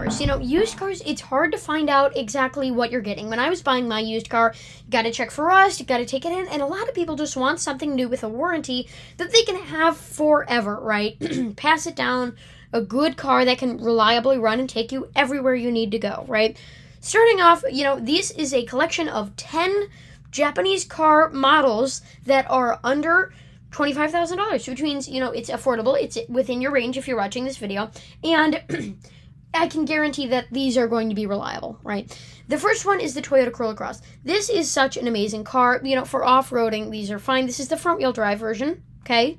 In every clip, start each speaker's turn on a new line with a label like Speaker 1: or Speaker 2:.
Speaker 1: cars. Used cars, it's hard to find out exactly what you're getting. When I was buying my used car, you got to check for rust, you got to take it in, and a lot of people just want something new with a warranty that they can have forever, right? Pass it down, a good car that can reliably run and take you everywhere you need to go, right? Starting off, this is a collection of 10 Japanese car models that are under $25,000, which means, it's affordable. It's within your range if you're watching this video. And I can guarantee that these are going to be reliable, right? The first one is the Toyota Corolla Cross. This is such an amazing car. For off-roading, these are fine. This is the front-wheel drive version, okay?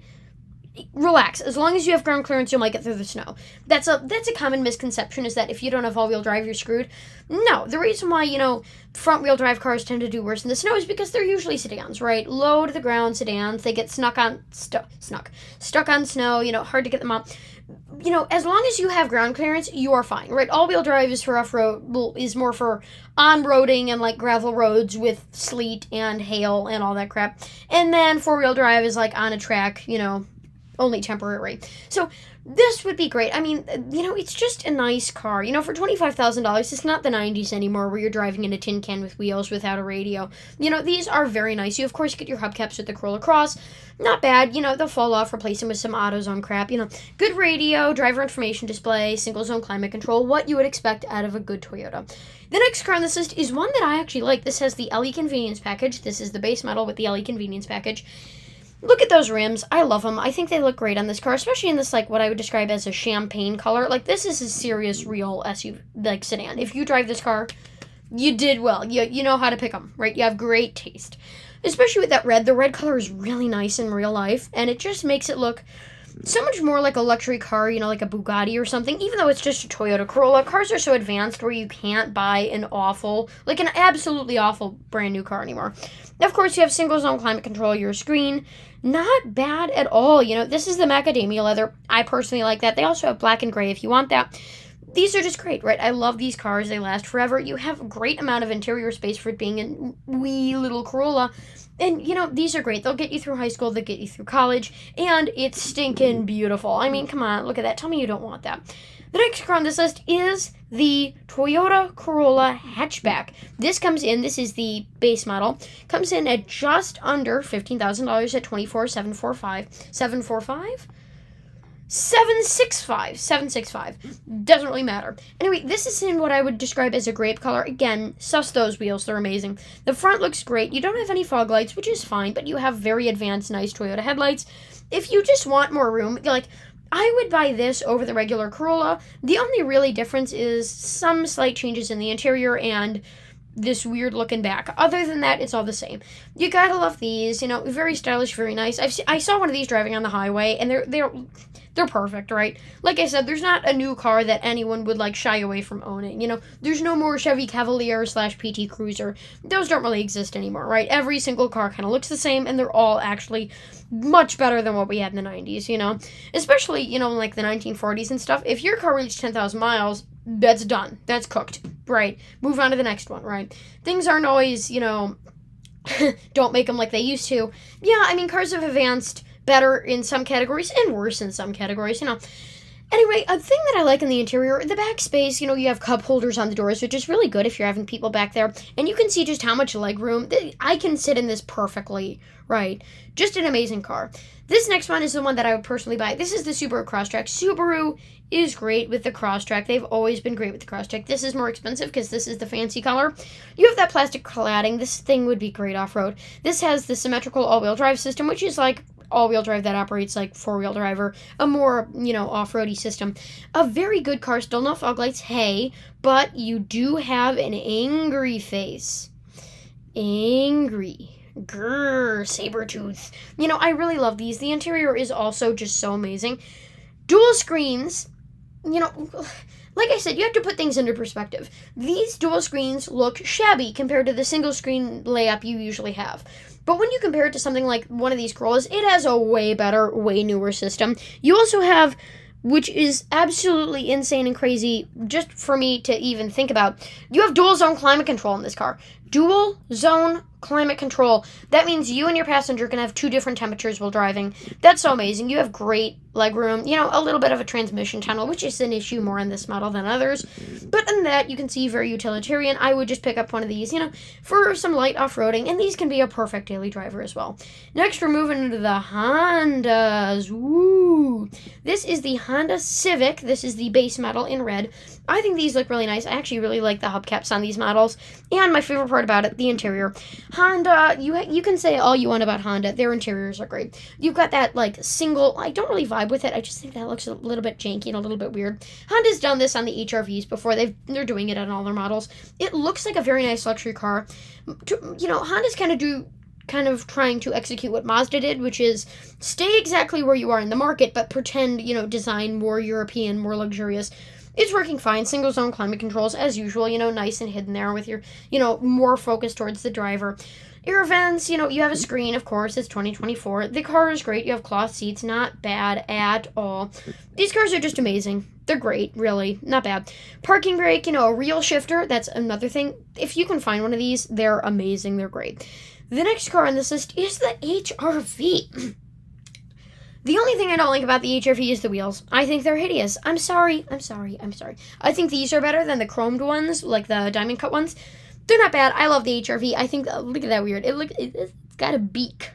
Speaker 1: Relax. As long as you have ground clearance, you'll make it through the snow. That's a common misconception, is that if you don't have all-wheel drive, you're screwed. No, the reason why, front-wheel drive cars tend to do worse in the snow is because they're usually sedans, right? Low-to-the-ground sedans. They get stuck on snow, hard to get them up. As long as you have ground clearance, you are fine, right? All-wheel drive is for off-road, is more for on-roading and, gravel roads with sleet and hail and all that crap. And then four-wheel drive is, on a track, only temporary. So this would be great. I mean, it's just a nice car. For $25,000, it's not the 90s anymore where you're driving in a tin can with wheels without a radio. These are very nice. You, of course, get your hubcaps with the Corolla Cross. Not bad. They'll fall off, replace them with some AutoZone crap. Good radio, driver information display, single-zone climate control, what you would expect out of a good Toyota. The next car on this list is one that I actually like. This has the LE Convenience Package. This is the base model with the LE Convenience Package. Look at those rims. I love them. I think they look great on this car, especially in this, what I would describe as a champagne color. This is a serious, real SUV, sedan. If you drive this car, you did well. You know how to pick them, right? You have great taste. Especially with that red. The red color is really nice in real life, and it just makes it look so much more like a luxury car, like a Bugatti or something, even though it's just a Toyota Corolla. Cars are so advanced where you can't buy an absolutely awful brand new car anymore. Of course, you have single-zone climate control, your screen. Not bad at all. This is the macadamia leather. I personally like that. They also have black and gray if you want that. These are just great, right? I love these cars. They last forever. You have a great amount of interior space for it being a wee little Corolla. And, these are great. They'll get you through high school. They'll get you through college. And it's stinking beautiful. I mean, come on. Look at that. Tell me you don't want that. The next car on this list is the Toyota Corolla Hatchback. This is the base model, comes in at just under $15,000 at $765. Doesn't really matter. Anyway, this is in what I would describe as a grape color. Again, suss those wheels. They're amazing. The front looks great. You don't have any fog lights, which is fine, but you have very advanced, nice Toyota headlights. If you just want more room, I would buy this over the regular Corolla. The only really difference is some slight changes in the interior and this weird looking back. Other than that, it's all the same. You gotta love these, very stylish, very nice. I saw one of these driving on the highway, and they're perfect, right? Like I said, there's not a new car that anyone would shy away from owning. There's no more Chevy Cavalier / PT Cruiser. Those don't really exist anymore, right? Every single car kind of looks the same, and they're all actually much better than what we had in the 90s, Especially, the 1940s and stuff. If your car reached 10,000 miles, that's done. That's cooked, right? Move on to the next one, right? Things aren't always, don't make them like they used to. Yeah, I mean, cars have advanced better in some categories and worse in some categories, Anyway, a thing that I like in the interior, the back space, you have cup holders on the doors, which is really good if you're having people back there. And you can see just how much leg room. I can sit in this perfectly, right? Just an amazing car. This next one is the one that I would personally buy. This is the Subaru Crosstrek. Subaru is great with the Crosstrek. They've always been great with the Crosstrek. This is more expensive because this is the fancy color. You have that plastic cladding. This thing would be great off-road. This has the symmetrical all-wheel drive system, which is all-wheel drive that operates like four-wheel drive or a more, off-roady system. A very good car, still no fog lights, hey, but you do have an angry face. Angry. Grrr, saber tooth. I really love these. The interior is also just so amazing. Dual screens, like I said, you have to put things into perspective. These dual screens look shabby compared to the single screen layup you usually have. But when you compare it to something like one of these Corollas, it has a way better, way newer system. You also have, which is absolutely insane and crazy just for me to even think about, you have dual zone climate control in this car. dual zone climate control. That means you and your passenger can have 2 different temperatures while driving. That's so amazing. You have great legroom, a little bit of a transmission tunnel, which is an issue more in this model than others. But in that, you can see very utilitarian. I would just pick up one of these, for some light off-roading, and these can be a perfect daily driver as well. Next, we're moving into the Hondas. Woo! This is the Honda Civic. This is the base model in red. I think these look really nice. I actually really like the hubcaps on these models. And my favorite part about it, the interior. Honda, you can say all you want about Honda. Their interiors are great. You've got that, single... I don't really vibe with it. I just think that looks a little bit janky and a little bit weird. Honda's done this on the HRVs before. They're doing it on all their models. It looks like a very nice luxury car. Honda's kind of trying to execute what Mazda did, which is stay exactly where you are in the market, but pretend, design more European, more luxurious. It's working fine. Single zone climate controls, as usual, nice and hidden there with your, more focused towards the driver. Air vents, you have a screen, of course. It's 2024. The car is great. You have cloth seats. Not bad at all. These cars are just amazing. They're great, really. Not bad. Parking brake, a real shifter. That's another thing. If you can find one of these, they're amazing. They're great. The next car on this list is the HRV. The only thing I don't like about the HRV is the wheels. I think they're hideous. I'm sorry. I think these are better than the chromed ones, like the diamond cut ones. They're not bad. I love the HRV. I think, look at that weird. It's got a beak.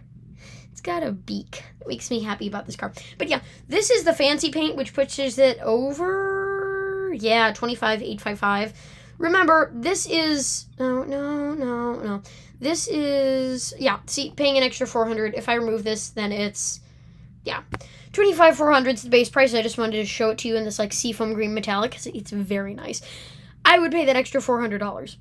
Speaker 1: It's got a beak. It makes me happy about this car. But yeah, this is the fancy paint, which pushes it over, 25,855. Remember, this is, no. This is, paying an extra $400. If I remove this, then it's, 25,400 is the base price. I just wanted to show it to you in this seafoam green metallic because it's very nice. I would pay that extra $400.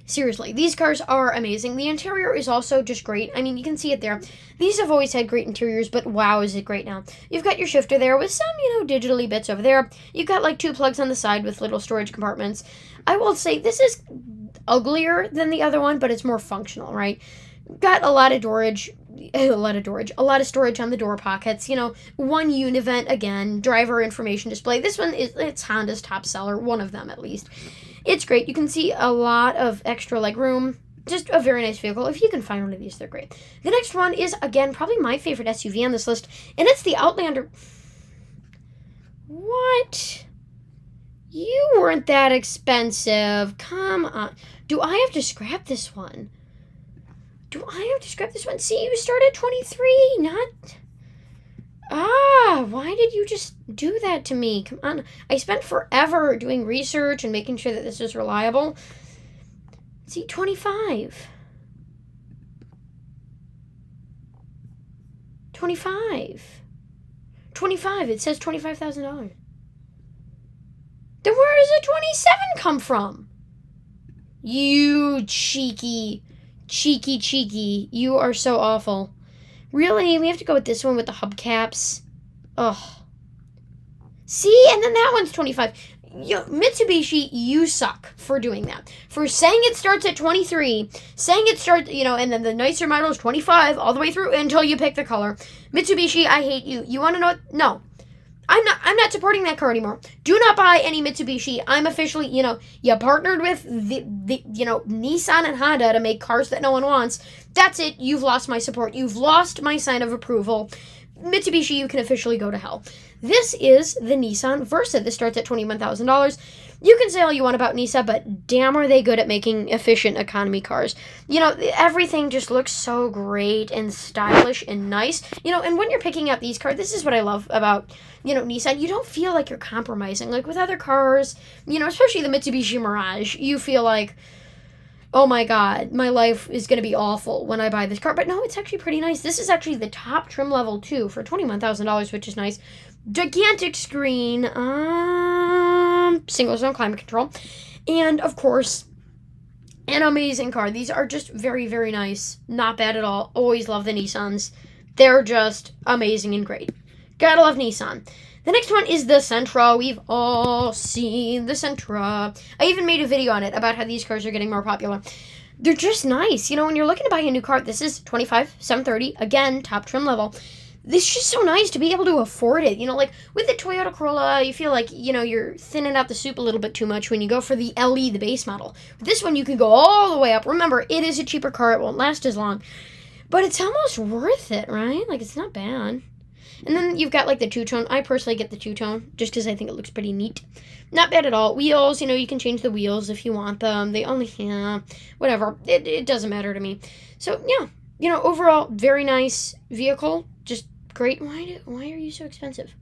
Speaker 1: Seriously, these cars are amazing. The interior is also just great. I mean, you can see it there. These have always had great interiors, but wow, is it great now. You've got your shifter there with some, digitally bits over there. You've got 2 plugs on the side with little storage compartments. I will say this is uglier than the other one, but it's more functional, right? Got a lot of storage on the door pockets, one univent again, driver information display. This one it's Honda's top seller, one of them at least. It's great. You can see a lot of extra leg room. Just a very nice vehicle. If you can find one of these, they're great. The next one is, again, probably my favorite SUV on this list, and it's the Outlander. What? You weren't that expensive. Come on. Do I have to scrap this one? See, you start at 23, not... why did you just do that to me? Come on. I spent forever doing research and making sure that this is reliable. See, 25. 25. 25. It says $25,000. Then where does the 27 come from? You cheeky. You are so awful. Really? We have to go with this one with the hubcaps? Ugh. See? And then that one's 25. Mitsubishi, you suck for doing that. For saying it starts at 23, and then the nicer model is 25 all the way through until you pick the color. Mitsubishi, I hate you. You want to know what? No. I'm not supporting that car anymore. Do not buy any Mitsubishi. I'm officially, you partnered with the Nissan and Honda to make cars that no one wants. That's it. You've lost my support. You've lost my sign of approval. Mitsubishi, you can officially go to hell. This is the Nissan Versa. This starts at $21,000. You can say all you want about Nissan, but damn are they good at making efficient economy cars. Everything just looks so great and stylish and nice. And when you're picking out these cars, this is what I love about, Nissan. You don't feel like you're compromising. Like with other cars, especially the Mitsubishi Mirage, you feel like, oh my God, my life is going to be awful when I buy this car. But no, it's actually pretty nice. This is actually the top trim level too for $21,000, which is nice. Gigantic screen, single zone climate control, and of course, an amazing car. These are just very, very nice. Not bad at all. Always love the Nissans. They're just amazing and great. Gotta love Nissan. The next one is the Sentra. We've all seen the Sentra. I even made a video on it about how these cars are getting more popular. They're just nice. When you're looking to buy a new car, this is $25,730. Again, top trim level. It's just so nice to be able to afford it. You know, like with the Toyota Corolla, you feel like, you know, you're thinning out the soup a little bit too much when you go for the LE, the base model. With this one, you can go all the way up. Remember, it is a cheaper car. It won't last as long. But it's almost worth it, right? Like, it's not bad. And then you've got, like, the two-tone. I personally get the two-tone just because I think it looks pretty neat. Not bad at all. Wheels, you know, you can change the wheels if you want them. They only, whatever. It doesn't matter to me. So, yeah. You know, overall, very nice vehicle. Just great. Why are you so expensive?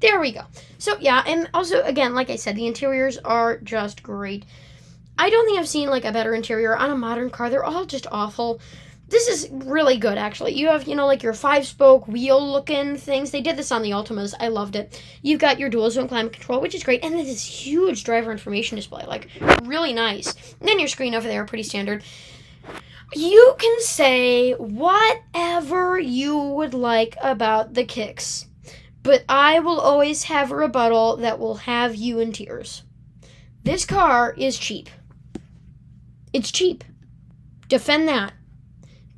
Speaker 1: There we go. So, yeah, and also, again, like I said, the interiors are just great. I don't think I've seen, like, a better interior on a modern car. They're all just awful. This is really good, actually. You have, you know, like your 5-spoke wheel-looking things. They did this on the Altimas. I loved it. You've got your dual-zone climate control, which is great. And then this huge driver information display, like, really nice. And then your screen over there, pretty standard. You can say whatever you would like about the Kicks, but I will always have a rebuttal that will have you in tears. This car is cheap. It's cheap. Defend that.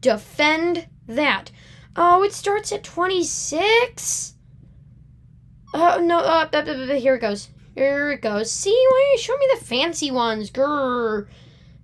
Speaker 1: Defend that. Oh, it starts at 26? Oh, no. Here it goes. Here it goes. See, why don't you show me the fancy ones? Grrr.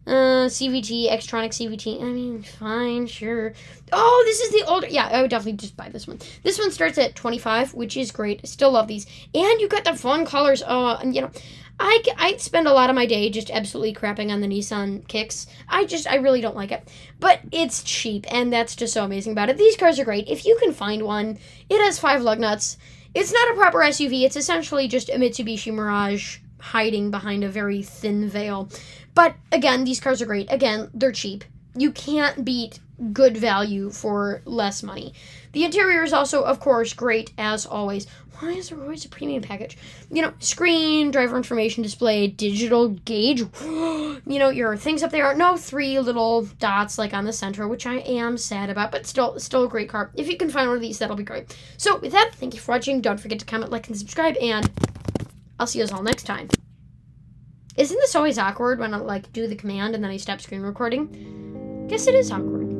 Speaker 1: CVT, Xtronic CVT. I mean, fine, sure. Oh, this is the older. Yeah, I would definitely just buy this one. This one starts at 25, which is great. I still love these. And you got the fun colors. And you know, I spend a lot of my day just absolutely crapping on the Nissan Kicks. I really don't like it. But it's cheap, and that's just so amazing about it. These cars are great. If you can find one, it has 5 lug nuts. It's not a proper SUV. It's essentially just a Mitsubishi Mirage hiding behind a very thin veil. But, again, these cars are great. Again, they're cheap. You can't beat good value for less money. The interior is also, of course, great, as always. Why is there always a premium package? You know, screen, driver information display, digital gauge. You know, your things up there. No 3 little dots like on the Sentra, which I am sad about, but still a great car. If you can find one of these, that'll be great. So, with that, thank you for watching. Don't forget to comment, like, and subscribe, and I'll see you all next time. Isn't this always awkward when I, like, do the command and then I stop screen recording? Guess it is awkward.